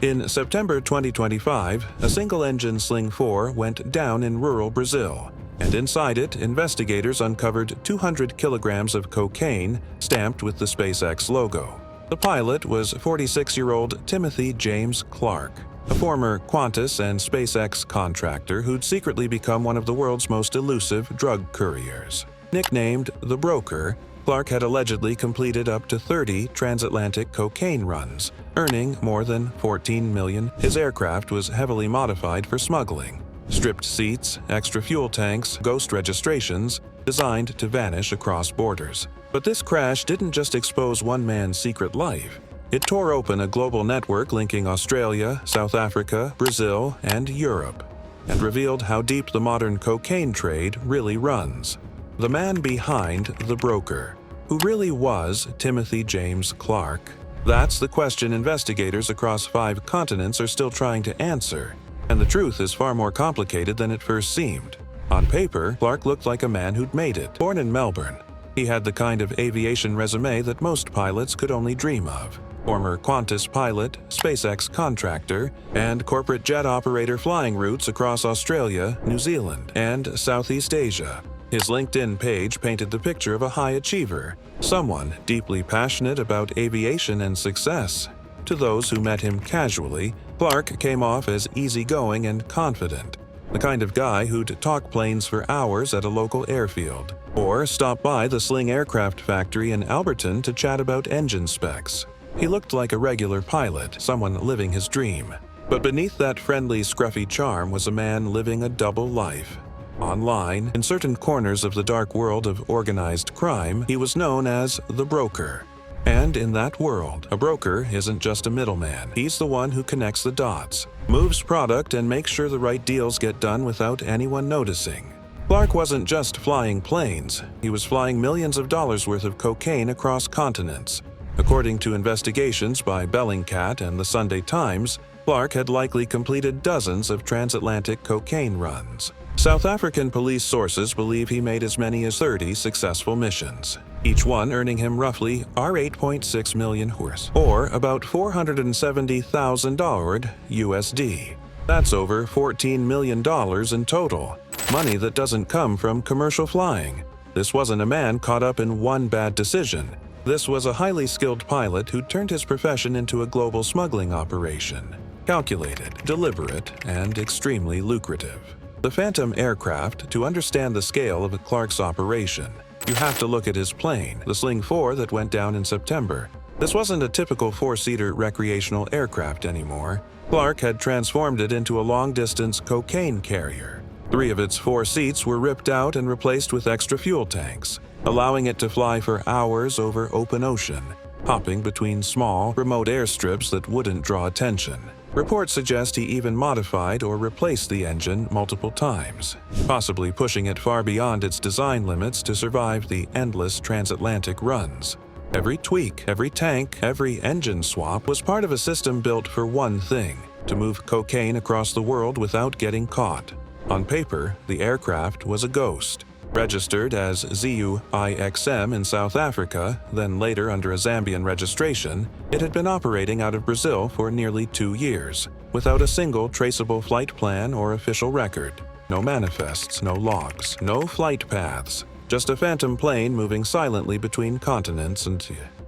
In September 2025, a single-engine Sling 4 went down in rural Brazil, and inside it, investigators uncovered 200 kilograms of cocaine stamped with the SpaceX logo. The pilot was 46-year-old Timothy James Clark, a former Qantas and SpaceX contractor who'd secretly become one of the world's most elusive drug couriers. Nicknamed the Broker, Clark had allegedly completed up to 30 transatlantic cocaine runs, earning more than $14 million. His aircraft was heavily modified for smuggling. Stripped seats, extra fuel tanks, ghost registrations, designed to vanish across borders. But this crash didn't just expose one man's secret life. It tore open a global network linking Australia, South Africa, Brazil, and Europe, and revealed how deep the modern cocaine trade really runs. The man behind the Broker, who really was Timothy James Clark? That's the question investigators across 5 continents are still trying to answer, and the truth is far more complicated than it first seemed. On paper, Clark looked like a man who'd made it. Born in Melbourne, he had the kind of aviation resume that most pilots could only dream of. Former Qantas pilot, SpaceX contractor, and corporate jet operator flying routes across Australia, New Zealand, and Southeast Asia. His LinkedIn page painted the picture of a high achiever, someone deeply passionate about aviation and success. To those who met him casually, Clark came off as easygoing and confident, the kind of guy who'd talk planes for hours at a local airfield, or stop by the Sling aircraft factory in Alberton to chat about engine specs. He looked like a regular pilot, someone living his dream. But beneath that friendly, scruffy charm was a man living a double life. Online, in certain corners of the dark world of organized crime, he was known as the Broker. And in that world, a broker isn't just a middleman. He's the one who connects the dots, moves product, and makes sure the right deals get done without anyone noticing. Clark wasn't just flying planes. He was flying millions of dollars worth of cocaine across continents. According to investigations by Bellingcat and the Sunday Times, Clark had likely completed dozens of transatlantic cocaine runs. South African police sources believe he made as many as 30 successful missions, each one earning him roughly $8.6 million, or about $470,000 USD. That's over $14 million in total, money that doesn't come from commercial flying. This wasn't a man caught up in one bad decision. This was a highly skilled pilot who turned his profession into a global smuggling operation. Calculated, deliberate, and extremely lucrative. The Phantom aircraft, to understand the scale of Clark's operation, you have to look at his plane, the Sling 4 that went down in September. This wasn't a typical 4-seater recreational aircraft anymore. Clark had transformed it into a long-distance cocaine carrier. 3 of its 4 seats were ripped out and replaced with extra fuel tanks, allowing it to fly for hours over open ocean, hopping between small, remote airstrips that wouldn't draw attention. Reports suggest he even modified or replaced the engine multiple times, possibly pushing it far beyond its design limits to survive the endless transatlantic runs. Every tweak, every tank, every engine swap was part of a system built for one thing: to move cocaine across the world without getting caught. On paper, the aircraft was a ghost. Registered as ZUIXM in South Africa, then later under a Zambian registration, it had been operating out of Brazil for nearly 2 years, without a single traceable flight plan or official record. No manifests, no logs, no flight paths, just a phantom plane moving silently between continents. And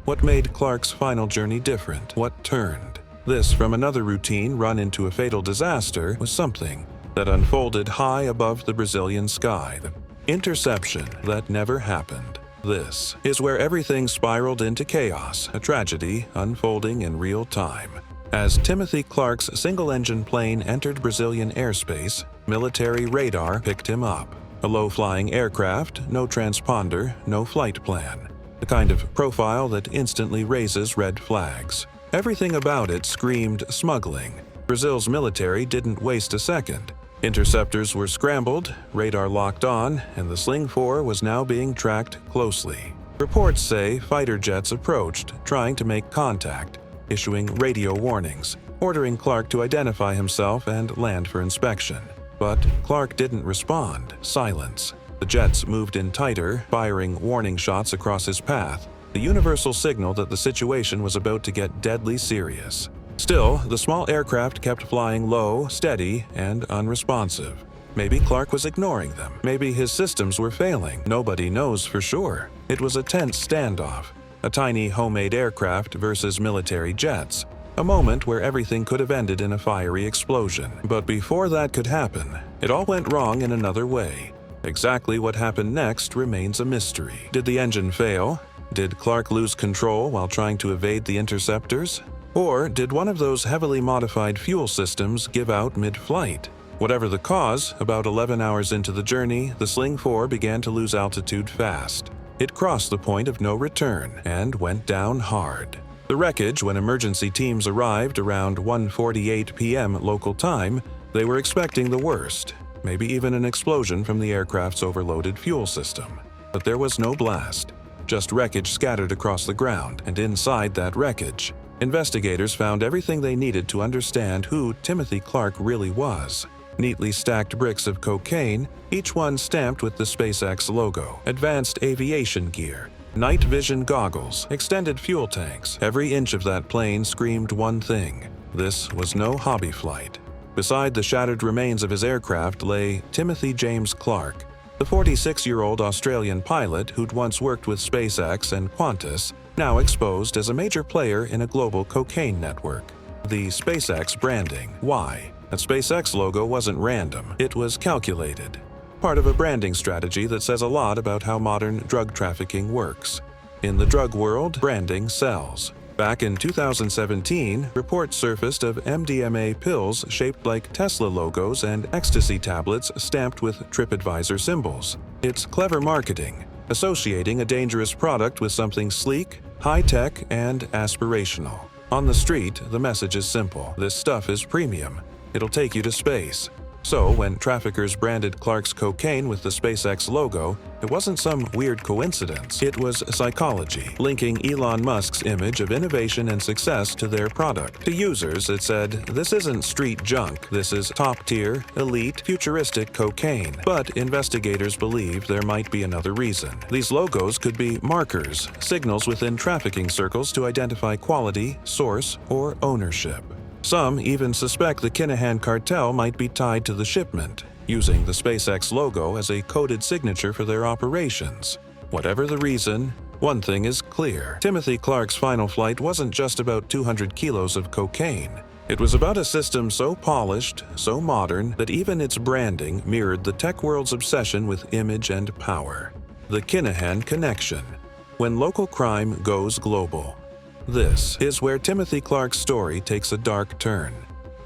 what made Clark's final journey different? What turned this from another routine run into a fatal disaster was something that unfolded high above the Brazilian sky. Interception that never happened. This is where everything spiraled into chaos, a tragedy unfolding in real time. As Timothy Clark's single-engine plane entered Brazilian airspace, military radar picked him up. A low-flying aircraft, no transponder, no flight plan. The kind of profile that instantly raises red flags. Everything about it screamed smuggling. Brazil's military didn't waste a second. Interceptors were scrambled, radar locked on, and the Sling 4 was now being tracked closely. Reports say fighter jets approached, trying to make contact, issuing radio warnings, ordering Clark to identify himself and land for inspection. But Clark didn't respond. Silence. The jets moved in tighter, firing warning shots across his path, the universal signal that the situation was about to get deadly serious. Still, the small aircraft kept flying low, steady, and unresponsive. Maybe Clark was ignoring them. Maybe his systems were failing. Nobody knows for sure. It was a tense standoff. A tiny homemade aircraft versus military jets. A moment where everything could have ended in a fiery explosion. But before that could happen, it all went wrong in another way. Exactly what happened next remains a mystery. Did the engine fail? Did Clark lose control while trying to evade the interceptors? Or did one of those heavily modified fuel systems give out mid-flight? Whatever the cause, about 11 hours into the journey, the Sling 4 began to lose altitude fast. It crossed the point of no return and went down hard. The wreckage, when emergency teams arrived around 1:48 p.m. local time, they were expecting the worst, maybe even an explosion from the aircraft's overloaded fuel system. But there was no blast, just wreckage scattered across the ground, and inside that wreckage, investigators found everything they needed to understand who Timothy Clark really was. Neatly stacked bricks of cocaine, each one stamped with the SpaceX logo, advanced aviation gear, night vision goggles, extended fuel tanks. Every inch of that plane screamed one thing: this was no hobby flight. Beside the shattered remains of his aircraft lay Timothy James Clark, the 46-year-old Australian pilot who'd once worked with SpaceX and Qantas, now exposed as a major player in a global cocaine network. The SpaceX branding. Why? That SpaceX logo wasn't random, it was calculated. Part of a branding strategy that says a lot about how modern drug trafficking works. In the drug world, branding sells. Back in 2017, reports surfaced of MDMA pills shaped like Tesla logos and ecstasy tablets stamped with TripAdvisor symbols. It's clever marketing, associating a dangerous product with something sleek, high-tech, and aspirational. On the street, the message is simple: this stuff is premium. It'll take you to space. So, when traffickers branded Clark's cocaine with the SpaceX logo, it wasn't some weird coincidence. It was psychology, linking Elon Musk's image of innovation and success to their product. To users, it said, this isn't street junk, this is top-tier, elite, futuristic cocaine. But investigators believe there might be another reason. These logos could be markers, signals within trafficking circles to identify quality, source, or ownership. Some even suspect the Kinahan cartel might be tied to the shipment, using the SpaceX logo as a coded signature for their operations. Whatever the reason, one thing is clear. Timothy Clark's final flight wasn't just about 200 kilos of cocaine. It was about a system so polished, so modern, that even its branding mirrored the tech world's obsession with image and power. The Kinahan connection. When local crime goes global. This is where Timothy Clark's story takes a dark turn,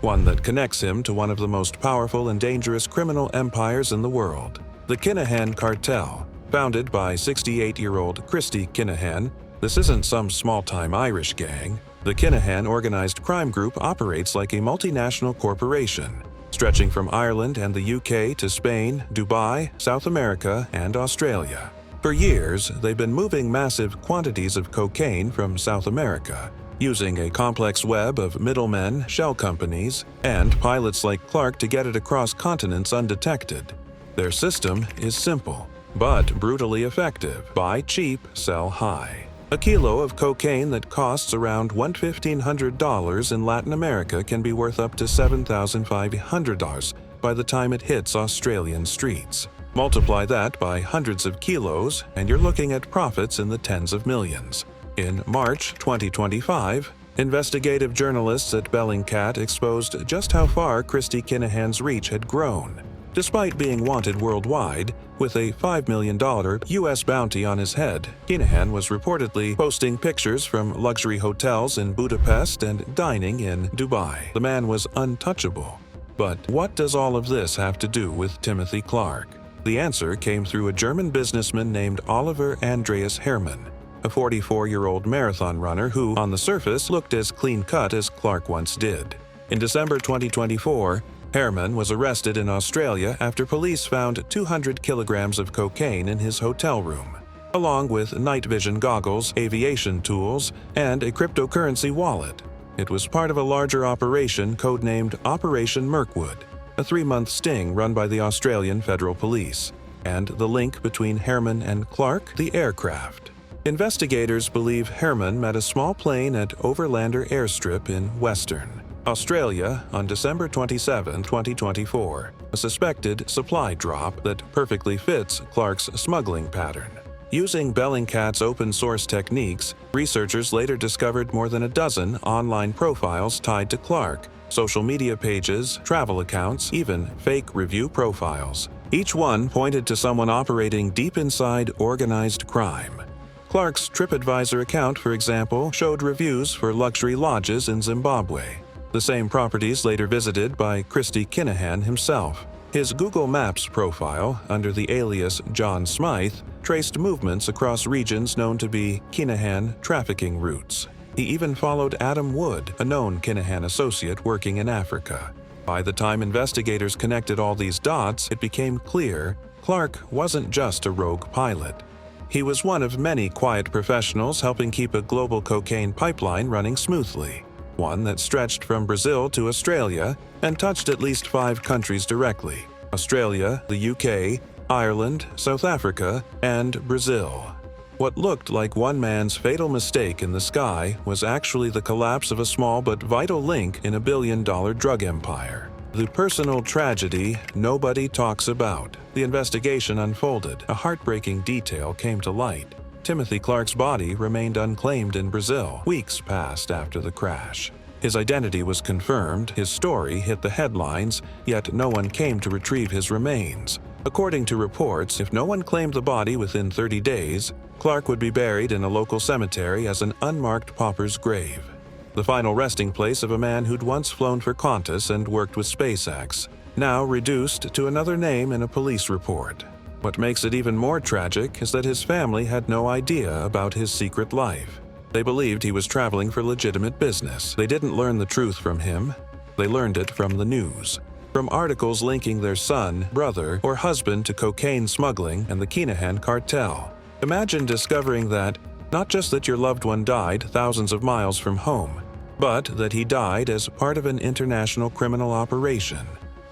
one that connects him to one of the most powerful and dangerous criminal empires in the world. The Kinahan cartel, founded by 68-year-old Christy Kinahan. This isn't some small-time Irish gang. The Kinahan organized crime group operates like a multinational corporation, stretching from Ireland and the UK to Spain, Dubai, South America, and Australia. For years, they've been moving massive quantities of cocaine from South America, using a complex web of middlemen, shell companies, and pilots like Clark to get it across continents undetected. Their system is simple, but brutally effective. Buy cheap, sell high. A kilo of cocaine that costs around $1,500 in Latin America can be worth up to $7,500 by the time it hits Australian streets. Multiply that by hundreds of kilos, and you're looking at profits in the tens of millions. In March 2025, investigative journalists at Bellingcat exposed just how far Christy Kinahan's reach had grown. Despite being wanted worldwide, with a $5 million U.S. bounty on his head, Kinahan was reportedly posting pictures from luxury hotels in Budapest and dining in Dubai. The man was untouchable. But what does all of this have to do with Timothy Clark? The answer came through a German businessman named Oliver Andreas Hermann, a 44-year-old marathon runner who, on the surface, looked as clean-cut as Clark once did. In December 2024, Hermann was arrested in Australia after police found 200 kilograms of cocaine in his hotel room, along with night vision goggles, aviation tools, and a cryptocurrency wallet. It was part of a larger operation codenamed Operation Mirkwood, a 3-month sting run by the Australian Federal Police, and the link between Hermann and Clark, the aircraft. Investigators believe Herman met a small plane at Overlander Airstrip in Western Australia on December 27, 2024, a suspected supply drop that perfectly fits Clark's smuggling pattern. Using Bellingcat's open-source techniques, researchers later discovered more than a dozen online profiles tied to Clark, social media pages, travel accounts, even fake review profiles. Each one pointed to someone operating deep inside organized crime. Clark's TripAdvisor account, for example, showed reviews for luxury lodges in Zimbabwe, the same properties later visited by Christy Kinahan himself. His Google Maps profile, under the alias John Smythe, traced movements across regions known to be Kinahan trafficking routes. He even followed Adam Wood, a known Kinahan associate working in Africa. By the time investigators connected all these dots, it became clear Clark wasn't just a rogue pilot. He was one of many quiet professionals helping keep a global cocaine pipeline running smoothly, one that stretched from Brazil to Australia and touched at least 5 countries directly: Australia, the UK, Ireland, South Africa, and Brazil. What looked like one man's fatal mistake in the sky was actually the collapse of a small but vital link in a billion-dollar drug empire. The personal tragedy nobody talks about. The investigation unfolded. A heartbreaking detail came to light. Timothy Clark's body remained unclaimed in Brazil. Weeks passed after the crash. His identity was confirmed, his story hit the headlines, yet no one came to retrieve his remains. According to reports, if no one claimed the body within 30 days, Clark would be buried in a local cemetery as an unmarked pauper's grave, the final resting place of a man who'd once flown for Qantas and worked with SpaceX, now reduced to another name in a police report. What makes it even more tragic is that his family had no idea about his secret life. They believed he was traveling for legitimate business. They didn't learn the truth from him. They learned it from the news, from articles linking their son, brother, or husband to cocaine smuggling and the Kinahan cartel. Imagine discovering that, not just that your loved one died thousands of miles from home, but that he died as part of an international criminal operation.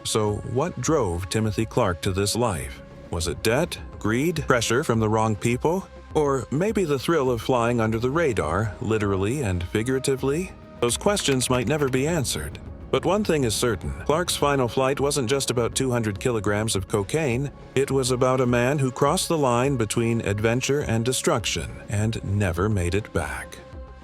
So what drove Timothy Clark to this life? Was it debt, greed, pressure from the wrong people? Or maybe the thrill of flying under the radar, literally and figuratively? Those questions might never be answered. But one thing is certain, Clark's final flight wasn't just about 200 kilograms of cocaine, it was about a man who crossed the line between adventure and destruction and never made it back.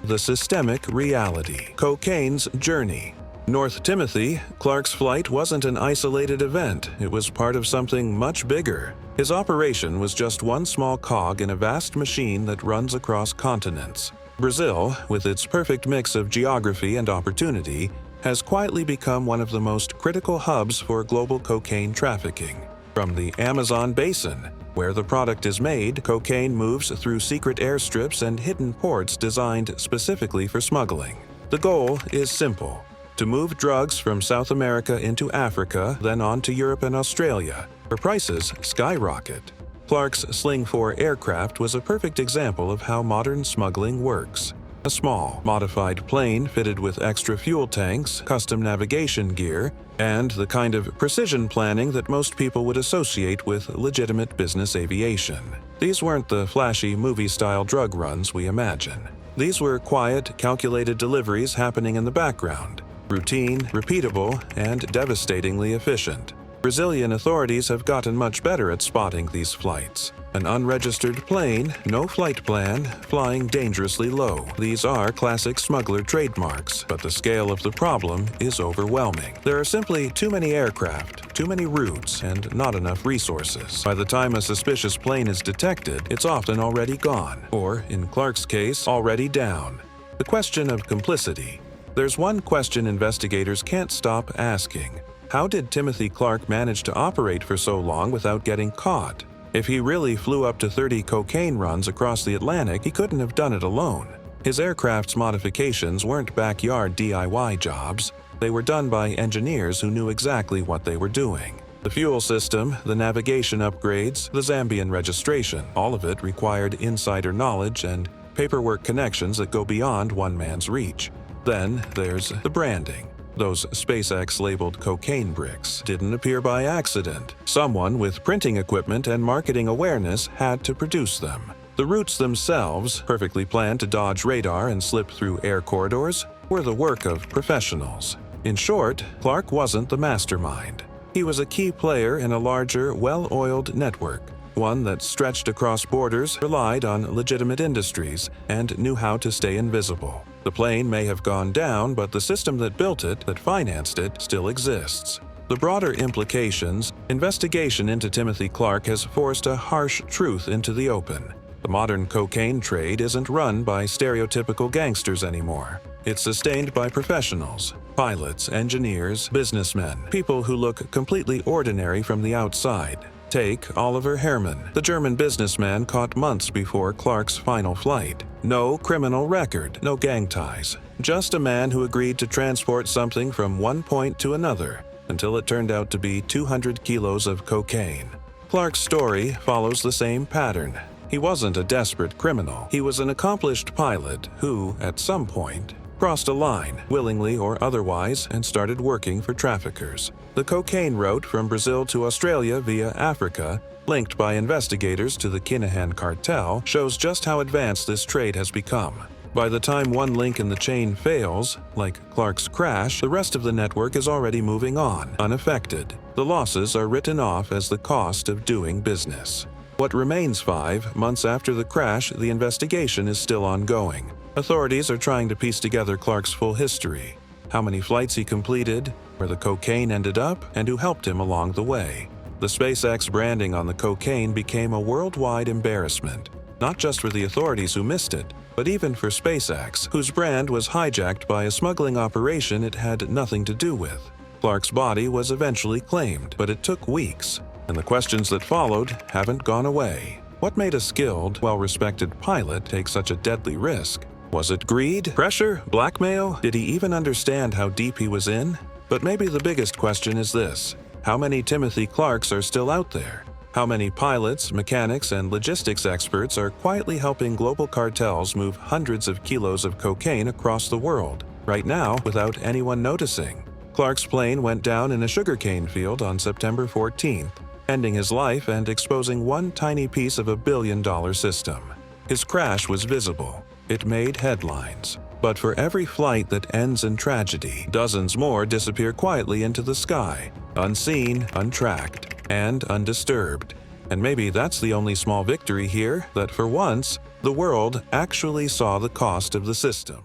The systemic reality. Cocaine's journey. North Timothy, Clark's flight wasn't an isolated event, it was part of something much bigger. His operation was just one small cog in a vast machine that runs across continents. Brazil, with its perfect mix of geography and opportunity, has quietly become one of the most critical hubs for global cocaine trafficking. From the Amazon basin, where the product is made, cocaine moves through secret airstrips and hidden ports designed specifically for smuggling. The goal is simple: to move drugs from South America into Africa, then on to Europe and Australia, where prices skyrocket. Clark's Sling 4 aircraft was a perfect example of how modern smuggling works. A small, modified plane fitted with extra fuel tanks, custom navigation gear, and the kind of precision planning that most people would associate with legitimate business aviation. These weren't the flashy movie-style drug runs we imagine. These were quiet, calculated deliveries happening in the background, routine, repeatable, and devastatingly efficient. Brazilian authorities have gotten much better at spotting these flights. An unregistered plane, no flight plan, flying dangerously low. These are classic smuggler trademarks, but the scale of the problem is overwhelming. There are simply too many aircraft, too many routes, and not enough resources. By the time a suspicious plane is detected, it's often already gone, or, in Clark's case, already down. The question of complicity. There's one question investigators can't stop asking. How did Timothy Clark manage to operate for so long without getting caught? If he really flew up to 30 cocaine runs across the Atlantic, he couldn't have done it alone. His aircraft's modifications weren't backyard DIY jobs. They were done by engineers who knew exactly what they were doing. The fuel system, the navigation upgrades, the Zambian registration, all of it required insider knowledge and paperwork connections that go beyond one man's reach. Then there's the branding. Those SpaceX-labeled cocaine bricks didn't appear by accident. Someone with printing equipment and marketing awareness had to produce them. The routes themselves, perfectly planned to dodge radar and slip through air corridors, were the work of professionals. In short, Clark wasn't the mastermind. He was a key player in a larger, well-oiled network, one that stretched across borders, relied on legitimate industries, and knew how to stay invisible. The plane may have gone down, but the system that built it, that financed it, still exists. The broader implications: investigation into Timothy Clark has forced a harsh truth into the open. The modern cocaine trade isn't run by stereotypical gangsters anymore. It's sustained by professionals, pilots, engineers, businessmen, people who look completely ordinary from the outside. Take Oliver Hermann, the German businessman caught months before Clark's final flight. No criminal record, no gang ties. Just a man who agreed to transport something from one point to another, until it turned out to be 200 kilos of cocaine. Clark's story follows the same pattern. He wasn't a desperate criminal. He was an accomplished pilot who, at some point, crossed a line, willingly or otherwise, and started working for traffickers. The cocaine route from Brazil to Australia via Africa, linked by investigators to the Kinahan cartel, shows just how advanced this trade has become. By the time one link in the chain fails, like Clark's crash, the rest of the network is already moving on, unaffected. The losses are written off as the cost of doing business. What remains 5 months after the crash, the investigation is still ongoing. Authorities are trying to piece together Clark's full history: how many flights he completed, where the cocaine ended up, and who helped him along the way. The SpaceX branding on the cocaine became a worldwide embarrassment, not just for the authorities who missed it, but even for SpaceX, whose brand was hijacked by a smuggling operation it had nothing to do with. Clark's body was eventually claimed, but it took weeks, and the questions that followed haven't gone away. What made a skilled, well-respected pilot take such a deadly risk? Was it greed, pressure, blackmail? Did he even understand how deep he was in? But maybe the biggest question is this: how many Timothy Clarks are still out there? How many pilots, mechanics, and logistics experts are quietly helping global cartels move hundreds of kilos of cocaine across the world, right now, without anyone noticing? Clark's plane went down in a sugarcane field on September 14th, ending his life and exposing one tiny piece of a billion-dollar system. His crash was visible. It made headlines. But for every flight that ends in tragedy, dozens more disappear quietly into the sky, unseen, untracked, and undisturbed. And maybe that's the only small victory here, that for once, the world actually saw the cost of the system.